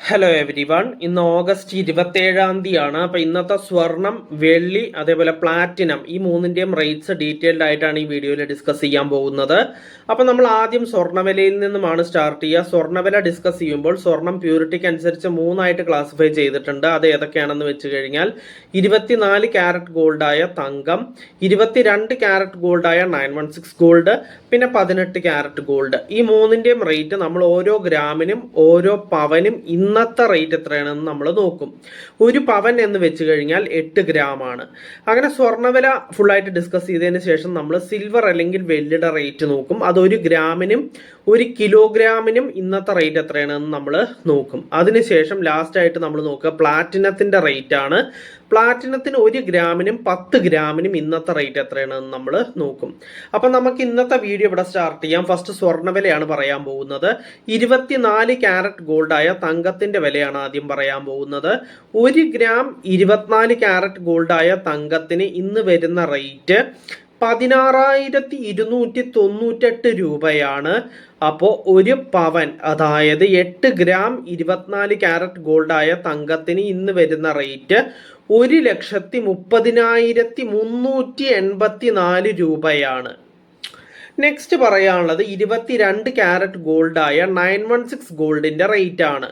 Hello every one. ഇന്ന് August 27 അപ്പോൾ ഇന്നത്തെ സ്വർണം, വെള്ളി, അതേപോലെ പ്ലാറ്റിനം ഈ മൂന്നിൻ്റെയും റേറ്റ്സ് ഡീറ്റെയിൽഡ് ആയിട്ടാണ് ഈ വീഡിയോയിൽ ഡിസ്കസ് ചെയ്യാൻ പോകുന്നത്. അപ്പോൾ നമ്മൾ ആദ്യം സ്വർണ്ണവിലയിൽ നിന്നുമാണ് സ്റ്റാർട്ട് ചെയ്യുക. സ്വർണ്ണവില ഡിസ്കസ് ചെയ്യുമ്പോൾ സ്വർണം പ്യൂരിറ്റിക്ക് അനുസരിച്ച് മൂന്നായിട്ട് ക്ലാസിഫൈ ചെയ്തിട്ടുണ്ട്. അത് ഏതൊക്കെയാണെന്ന് വെച്ച് കഴിഞ്ഞാൽ 24 ക്യാരറ്റ് ഗോൾഡായ തങ്കം, 22 ക്യാരറ്റ് ഗോൾഡായ 916 ഗോൾഡ്, പിന്നെ 18 ക്യാരറ്റ് ഗോൾഡ്. ഈ മൂന്നിൻ്റെയും റേറ്റ് നമ്മൾ ഓരോ ഗ്രാമിനും ഓരോ പവനും ഇന്നത്തെ റേറ്റ് എത്രയാണെന്ന് നമ്മൾ നോക്കും. ഒരു പവൻ എന്ന് വെച്ച് കഴിഞ്ഞാൽ 8 ഗ്രാം ആണ്. അങ്ങനെ സ്വർണ്ണവില ഫുള്ളായിട്ട് ഡിസ്കസ് ചെയ്തതിന് ശേഷം നമ്മൾ സിൽവർ അല്ലെങ്കിൽ വെള്ളിയുടെ റേറ്റ് നോക്കും. അത് ഒരു ഗ്രാമിനും ഒരു കിലോഗ്രാമിനും ഇന്നത്തെ റേറ്റ് എത്രയാണെന്ന് നമ്മൾ നോക്കും. അതിനുശേഷം ലാസ്റ്റ് ആയിട്ട് നമ്മൾ നോക്കുക പ്ലാറ്റിനത്തിന്റെ റേറ്റ് ആണ്. പ്ലാറ്റിനത്തിന് 1 ഗ്രാമിനും 10 ഗ്രാമിനും ഇന്നത്തെ റേറ്റ് എത്രയാണെന്ന് നമ്മൾ നോക്കും. അപ്പം നമുക്ക് ഇന്നത്തെ വീഡിയോ ഇവിടെ സ്റ്റാർട്ട് ചെയ്യാം. ഫസ്റ്റ് സ്വർണ്ണവിലയാണ് പറയാൻ പോകുന്നത്. 24 ക്യാരറ്റ് ഗോൾഡായ തങ്കത്തിന്റെ വിലയാണ് ആദ്യം പറയാൻ പോകുന്നത്. 1 ഗ്രാം 24 ക്യാരറ്റ് ഗോൾഡായ തങ്കത്തിന് ഇന്ന് വരുന്ന റേറ്റ് 16,298 രൂപയാണ്. അപ്പോൾ ഒരു പവൻ, അതായത് 8 ഗ്രാം 24 ക്യാരറ്റ് ഗോൾഡായ തങ്കത്തിന് ഇന്ന് വരുന്ന റേറ്റ് 1,30,384 രൂപയാണ്. നെക്സ്റ്റ് പറയാനുള്ളത് 22 ക്യാരറ്റ് ഗോൾഡായ 916 ഗോൾഡിന്റെ റേറ്റ് ആണ്.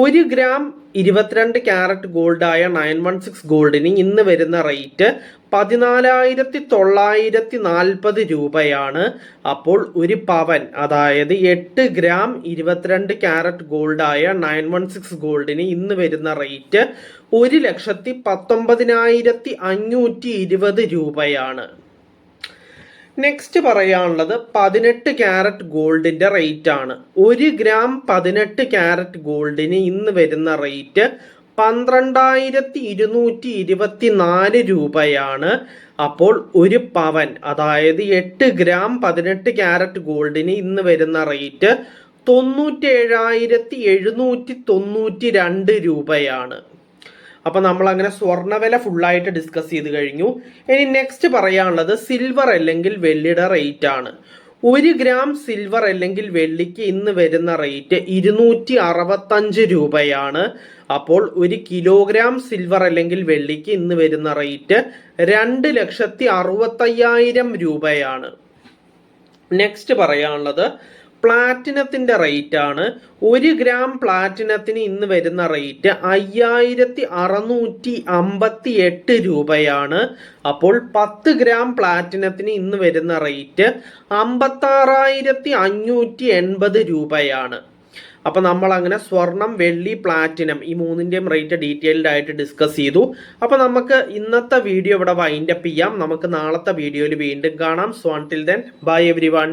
1 ഗ്രാം 22 ക്യാരറ്റ് ഗോൾഡായ 916 ഗോൾഡിന് ഇന്ന് വരുന്ന റേറ്റ് 14,940 രൂപയാണ്. അപ്പോൾ ഒരു പവൻ, അതായത് 8 ഗ്രാം 22 ക്യാരറ്റ് ഗോൾഡായ 916 ഗോൾഡിന് ഇന്ന് വരുന്ന റേറ്റ് 1,19,520 രൂപയാണ്. നെക്സ്റ്റ് പറയാനുള്ളത് 18 ക്യാരറ്റ് ഗോൾഡിന്റെ റേറ്റ് ആണ്. 1 ഗ്രാം 18 ക്യാരറ്റ് ഗോൾഡിന് ഇന്ന് വരുന്ന റേറ്റ് 12,224 രൂപയാണ്. അപ്പോൾ ഒരു പവൻ, അതായത് 8 ഗ്രാം 18 ക്യാരറ്റ് ഗോൾഡിന് ഇന്ന് വരുന്ന റേറ്റ് 97,792 രൂപയാണ്. അപ്പൊ നമ്മൾ അങ്ങനെ സ്വർണ്ണവില ഫുള്ളായിട്ട് ഡിസ്കസ് ചെയ്ത് കഴിഞ്ഞു. ഇനി നെക്സ്റ്റ് പറയാനുള്ളത് സിൽവർ അല്ലെങ്കിൽ വെള്ളിയുടെ റേറ്റ് ആണ്. 1 ഗ്രാം സിൽവർ അല്ലെങ്കിൽ വെള്ളിക്ക് ഇന്ന് വരുന്ന റേറ്റ് 265 രൂപയാണ്. അപ്പോൾ 1 കിലോഗ്രാം സിൽവർ അല്ലെങ്കിൽ വെള്ളിക്ക് ഇന്ന് വരുന്ന റേറ്റ് 2,65,000 രൂപയാണ്. നെക്സ്റ്റ് പറയാനുള്ളത് പ്ലാറ്റിനത്തിന്റെ റേറ്റ് ആണ്. 1 ഗ്രാം പ്ലാറ്റിനത്തിന് ഇന്ന് വരുന്ന റേറ്റ് 5,658 രൂപയാണ്. അപ്പോൾ 10 ഗ്രാം പ്ലാറ്റിനത്തിന് ഇന്ന് വരുന്ന റേറ്റ് 56,580 രൂപയാണ്. അപ്പൊ നമ്മൾ അങ്ങനെ സ്വർണം, വെള്ളി, പ്ലാറ്റിനം ഈ മൂന്നിന്റെയും റേറ്റ് ഡീറ്റെയിൽഡ് ആയിട്ട് ഡിസ്കസ് ചെയ്തു. അപ്പൊ നമുക്ക് ഇന്നത്തെ വീഡിയോ ഇവിടെ വൈൻഡപ്പ് ചെയ്യാം. നമുക്ക് നാളത്തെ വീഡിയോയിൽ വീണ്ടും കാണാം. So until then bye everyone.